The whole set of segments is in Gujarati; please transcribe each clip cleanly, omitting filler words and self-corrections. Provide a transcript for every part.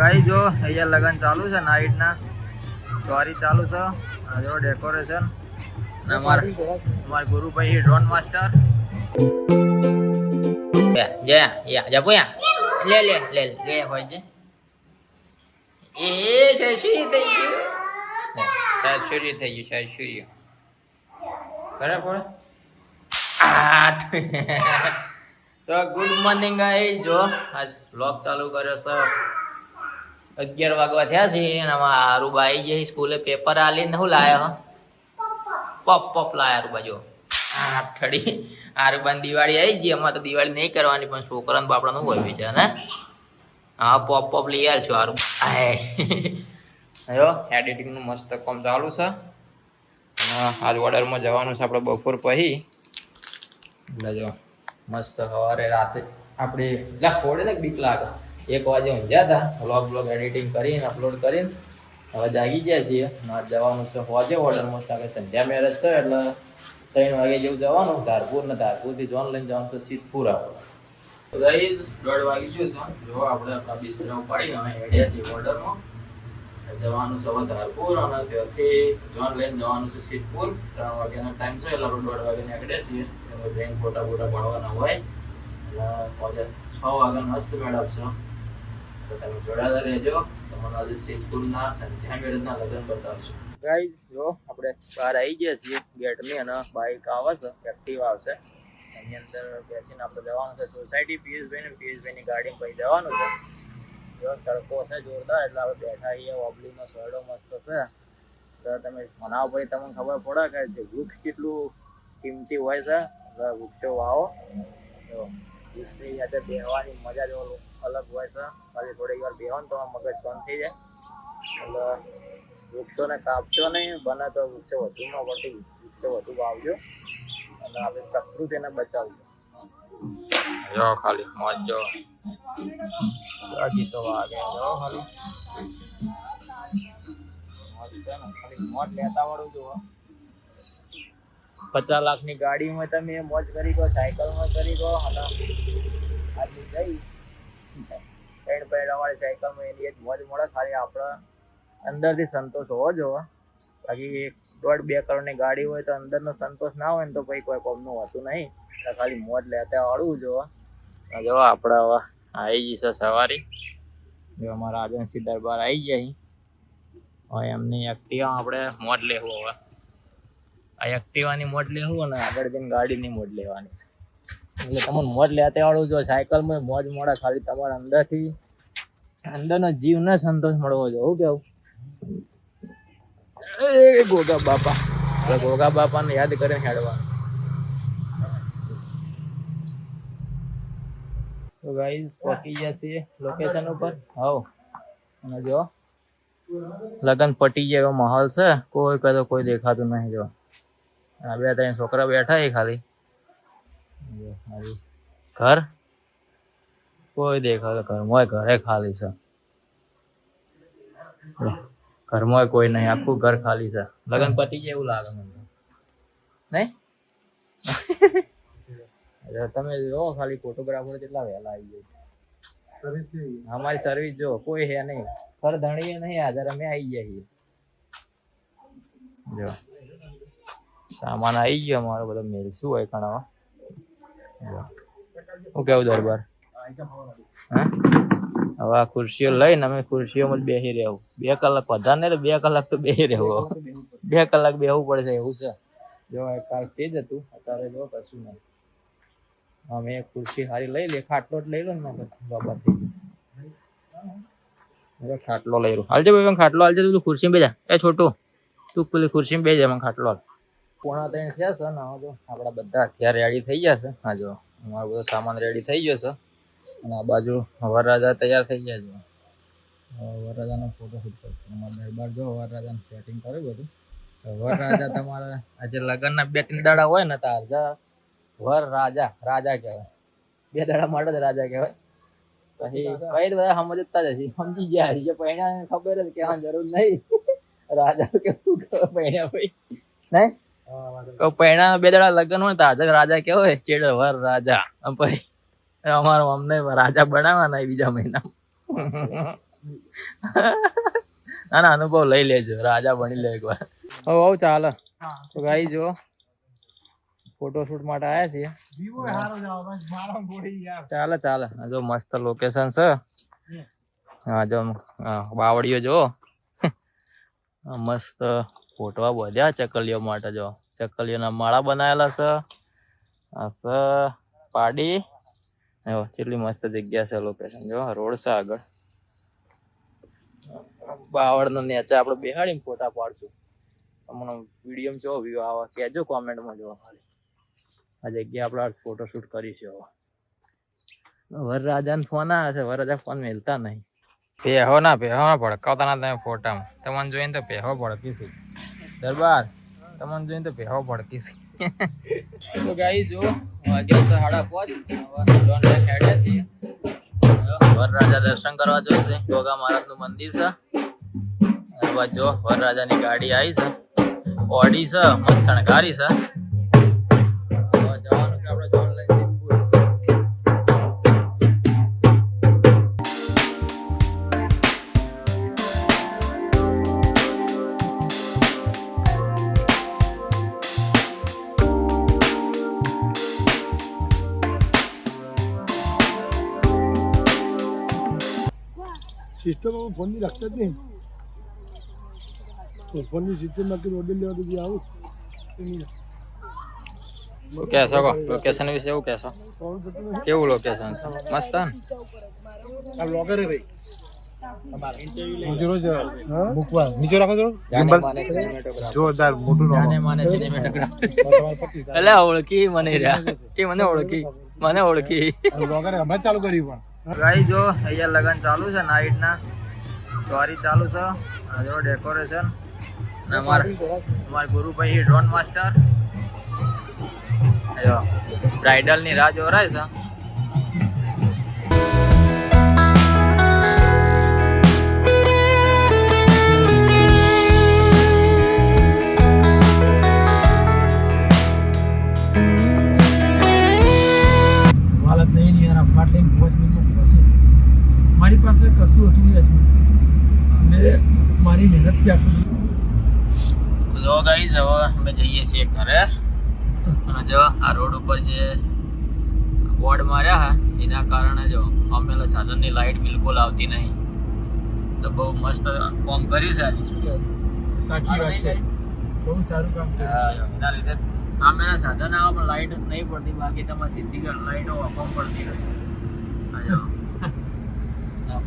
ગાઈ જો અહીંયા લગન ચાલુ છે નાઈટ ના ચોરી ચાલુ છે આ જો ડેકોરેશન અને અમાર ગુરુભાઈ ડ્રોન માસ્ટર જા પોયા લે લે લે લે હોય છે એ શરી થઈ ગયું શરી થઈ ગયું શરી બરાબર તો ગુડ મોર્નિંગ ગાઈસ જો આજ વ્લોગ ચાલુ કર્યો છે 11 વાગવા થયા છે અને આરુબા આવી ગઈ સ્કૂલે પેપર આલીને હું લાયો પપ લાયા આરુબા જો આ ઠડી આરુબાની દિવાળી આવી ગઈ અમાર તો દિવાળી નહીં કરવાની પણ છોકરાને બાપડાનું હોય વિચાર ને હા પપ લઈ આલ છો આરુબા આયો એડિટિંગ નું મસ્ત કામ ચાલુ છે હાલ ઓર્ડરમાં જવાનું છે આપણે બપોર પછી એટલે જો મસ્ત સવારે રાતે આપણે એટલે ફોડે ને બીક લાગે 1 વાગે ઊંઘ્યા હતા વ્લોગ એડિટિંગ કરીને અપલોડ કરીને હવે જાગી ગયા છીએ જવાનું છે હોજે ઓર્ડરમાં છે સંધ્યા મેરેજ છે એટલે 3 વાગે જેવું જવાનું ધારપુર ને ધારપુરથી જોન લઈને જવાનું છે સિદ્ધપુર આપણે તો ગાઈઝ 1:30 વાગી ગયું છે જો આપણે આપણા બિસ્તરા ઉપાડીને અમે હેડ્યા છીએ ઓર્ડરમાં જવાનું છે હવે ધારપુર અને ત્યાંથી જોન લઈને જવાનું છે સિદ્ધપુર 3 વાગ્યાનો ટાઈમ છે એટલે આપણે 1:30 વાગે નીકળ્યા છીએ જઈને ફોટા પાડવાના હોય એટલે આજે 6 વાગ્યાનો અસ્ત મેળવ છે તો તમે જોડાતા રહેજો તમને આજે સિદ્ધપુરના સંધ્યા મેરેજના લગ્ન બતાવશું ગાઈઝ જો આપણે બહાર આવી ગયા છીએ ગેટની અને બાઇક આવે છે એક્ટિવ આવશે એની અંદર બેસીને આપણે જવાનું છે સોસાયટી પીએસભાઈની ગાડીમાં પછી જવાનું છે જો તડકો છે જોરદાર એટલે આપણે બેઠા અહીંયા ઓબલીમાં સોયડો મસ્ત છે તો તમે મનાવો ભાઈ તમને ખબર પડે કે જે વૃક્ષ કેટલું કિંમતી હોય છે વૃક્ષો વાવો તો વૃક્ષની યાદે બેહવાની મજા જ અલગ હોય છે ખાલી થોડીક વાર બેહો ને તો મગજ શાંત થઈ જાય એટલે વૃક્ષોને કાપશો નહીં બને તો વૃક્ષો વધુમાં વધુ વૃક્ષો વધુ વાવજો અને આપણે પ્રકૃતિને બચાવજો જો ખાલી મોજ જો હજી તો વાગે જો ખાલી મોજ છે ને ખાલી મોજ લેતા વાળું જો 50 લાખની ગાડીમાં તમે મોજ કરી ગયો સાયકલમાં કરી ગયો અને આજની જઈ વાળી સાયકલમાં એની એક મોજ મળે ખાલી આપણે અંદરથી સંતોષ હોવો જોઈએ બાકી 1.5-2 કરોડની ગાડી હોય તો અંદરનો સંતોષ ના હોય ને તો પછી કોઈ કોમનું હોતું નહીં એટલે ખાલી મોજ લેતા વાળવું જોવા જો આપણે હવે આવી જઈશે સવારી જો અમારા આજનસી દરબાર આવી જાય હવે એમની એક્ટિવા આપણે મોજ લેવું હવે આ એક્ટિવાની મોજ લેવું અને આગળ જઈને ગાડીની મોજ લેવાની છે એટલે તમને મોજ લેતા વાળું જો સાયકલમાં મોજ મળે ખાલી તમારા અંદરથી અંદરનો જીવને સંતોષ મળવો જોઈએ હું કેવું એ ગોગા બાપાને યાદ કરીને હેડવાનું તો ગાઈસ પહોંચી ગયા છીએ લોકેશન ઉપર હાવ અને જો લગન પટી જાય એવો માહોલ છે કોઈ કદો કોઈ દેખાતું નહીં જો આ 2-3 છોકરા બેઠા એ ખાલી ઘર કોઈ દેખાતું ઘરે ખાલી છે ઘરમાં કોઈ નહીં આખું ઘર ખાલી છે લગન પતી જાય એવું લાગે મને નહીં તમે જો ખાલી ફોટોગ્રાફર કેટલા વહેલા આવી જાય અમારી સર્વિસ જો કોઈ હે નહીં ઘર ધણીએ નહીં હાજર અમે આવી જઈએ જો સામાન આવી ગયો અમારો બધો મેલ શું હોય કણાવા હું કેવું દરબાર હા હવે આ ખુરશીઓ લઈને અમે ખુરશીઓમાં જ બેસી રહેવું 2 કલાક વધારે ને 2 કલાક તો બેસી રહેવું 2 કલાક બેસવું પડશે એવું છે જો કાલ સ્ટેજ હતું અત્યારે જો કશું નહીં અમે એક ખુરશી સારી લઈ લે ખાટલો જ લઈ લો ને બાબા થઈ ગયો ખાટલો લઈ રહ્યો હાલજે ભાઈ ખાટલો હાલજે તું ખુરશી બેજા એ છોટું તું પેલી ખુરશી બેજા મને ખાટલો 2:45 થયા છે ને જો આપણા બધા અત્યારે રેડી થઈ ગયા છે હા જો અમારો બધો સામાન રેડી થઈ ગયો છે અને આ બાજુ વરરાજા તૈયાર થઈ ગયા છે વરરાજાનો ફોટો શૂટ કરશે અમારા દરબાર જો વરરાજાનું સેટિંગ કર્યું બધું વરરાજા તમારા આજે લગ્નના 2-3 દાડા હોય ને તો વરરાજા રાજા કહેવાય 2 દાડા માટે જ રાજા કહેવાય પછી કઈ બધા સમજતા જશે સમજી ગયા જે પૈણા ખબર જ કહેવાની જરૂર નહીં રાજા કેવું પૈણા ભાઈ નહીં પૈણા 2 દાડા લગ્ન હોય તો આજે રાજા કહેવાય ચેડ વર રાજા પછી અમારો અમને રાજા બનાવવાના બીજા મહિનામાં ના ના અનુભવ લઈ લેજો, રાજા બની લે એકવાર. હવે ચાલે તો ગાઈ જો ફોટોશૂટ માટે આવ્યા છીએ. ચાલે ચાલે, જો મસ્ત લોકેશન છે. હા જો બાવળીઓ જો મસ્ત ફોટવા બધ્યા ચકલીઓ માટે. જો ચકલીઓના માળા બનાવેલા છે. આ છે પાડી. કેટલી મસ્ત જગ્યા છે, લોકેશન જો રોડ છે આગળ. બાવળ નો નેચે આપડે બેહાડીને ફોટા પાડશું. તમને વિડીયો જો વ્યૂ આવે કેજો કોમેન્ટમાં. જો આ જગ્યા આપણે ફોટોશૂટ કરીશું. વરરાજાને ફોન આવે છે, વરરાજા ફોન મેલતા નહીં. પેહો ના ભડકાવતા ના તમે ફોટામાં. તમને જોઈને તો પેહો ભડકીશ દરબાર, તમને જોઈને તો પેહો ભડકીશ. તો ગાઈ જો વાગ્યા 5:30 હેડ્યા છીએ. વરરાજા દર્શન કરવા જોઈશે. ગોગા મહારાજ નું મંદિર છે. જો વરરાજાની ગાડી આવી છે, ઓડી છે, મસ્ત શણગારી છે. સિસ્ટમ ફોન ની રાખતા જ નહીં. ફોન ની સિસ્ટમ માં ઓર્ડર લેવા તો આવું કેશો લોકેશન વિશે એવું કેશો? કેવું લોકેશન છે? મસ્ત ને? જોરદાર મોટું ઓળખી મને રહ્યા એ મને ઓળખી હમણાં ચાલુ કર્યું. પણ ગાઈ જો અહીંયા લગન ચાલુ છે, નાઈટ ના ચોરી ચાલુ છે. જો ડેકોરેશન. અમારા ગુરુભાઈ ડ્રોન માસ્ટર. બ્રાઇડલ ની રાહ જોરાય છે. મારી પાસે કશું હતું નહીં. મારી મહેનત થી જો ગાઈસ હવે અમે જઈએ છીએ ઘરે. અને જો આ રોડ ઉપર જે બોર્ડ માર્યા હા એના કારણે જો અમે સાધનની લાઈટ બિલકુલ આવતી નહીં. તો બહુ મસ્ત કામ કર્યું છે આજે. શું કહ્યું? સાચી વાત છે, બહુ સારું કામ કર્યું. એના લીધે આમેના સાધન આવે પણ લાઈટ નહીં પડતી. બાકી તમારે સીધી લાઈટો આપવા પડતી હોય.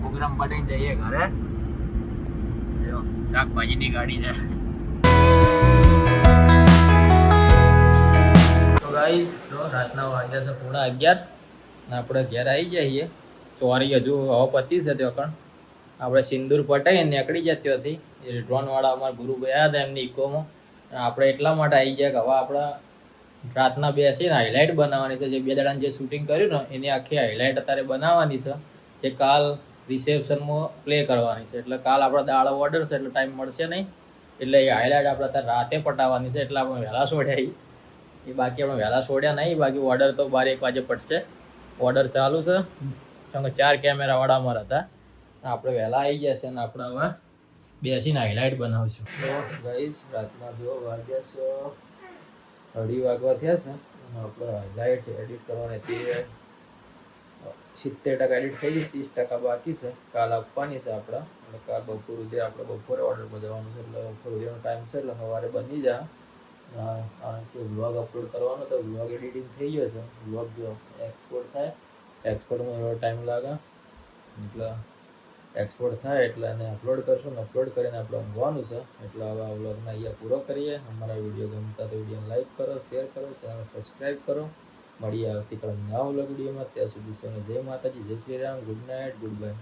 પ્રોગ્રામ પટીને જઈએ ઘરે. શાકભાજીની ગાડી છે. તો ગાઈસ જો રાતના વાગ્યા છે 11:30 અને આપણે ઘેર આવી જઈએ. ચોરી હજુ હવે પતી છે ત્યાં કણ આપણે સિંદૂર પટાઈને નીકળી જાય ત્યાંથી. એ ડ્રોન વાળા અમારા ગુરુભાઈ આવ્યા હતા એમની ઇકોમાં. આપણે એટલા માટે આવી ગયા કે હવે આપણે રાતના બેસીને હાઇલાઇટ બનાવવાની છે. જે 2 દાડાનું જે શૂટિંગ કર્યું ને એની આખી હાઇલાઇટ અત્યારે બનાવવાની છે. જે કાલ રિસેપ્શનમાં પ્લે કરવાની છે. એટલે કાલ આપણા દાડો ઓર્ડર છે એટલે ટાઈમ મળશે નહીં. એટલે એ હાઇલાઇટ આપણે અત્યારે રાતે પટાવવાની છે. એટલે આપણે વહેલા છોડ્યા એ બાકી આપણે વહેલા છોડ્યા નહીં. બાકી ઓર્ડર તો 12-1 વાગે પડશે. ઓર્ડર ચાલુ છે. 4 કેમેરાવાળા અમારા હતા. આપણે વહેલા આવી ગયા છે અને આપણે હવે બેસીને હાઇલાઇટ બનાવશું. તો ગાઈસ રાતના જો વાગ્યા છે 2:30 વાગવા થયા છે. આપણે હાઇલાઇટ એડિટ કરવાની હતી. 70% એડિટ થઈ ગઈ, 30% બાકી છે. કાલ આપવાની છે આપણે. એટલે કાલ બપોર સુધી આપણે બપોરે ઓર્ડર બજાવવાનો છે. એટલે બપોર સુધીનો ટાઈમ છે. એટલે સવારે બની જાય. કારણ કે વ્લોગ અપલોડ કરવાનો તો વ્લોગ એડિટિંગ થઈ ગયો છે. વ્લોગ જો એક્સપોર્ટ થાય, એક્સપોર્ટમાં એવો ટાઈમ લાગે. એટલે એક્સપોર્ટ થાય એટલે એને અપલોડ કરશું. અપલોડ કરીને આપણે ઊંઘવાનું છે. એટલે હવે આ વ્લોગને અહીંયા પૂરો કરીએ. અમારા વિડીયો ગમતા તો વિડીયોને લાઈક કરો, શેર કરો, ચેનલ સબસ્ક્રાઈબ કરો. મળીએ આવતીકાલે નવા વ્લોગ વિડીયોમાં. ત્યાં સુધી સૌને જય માતાજી, જય Shri Ram, good night, good bye.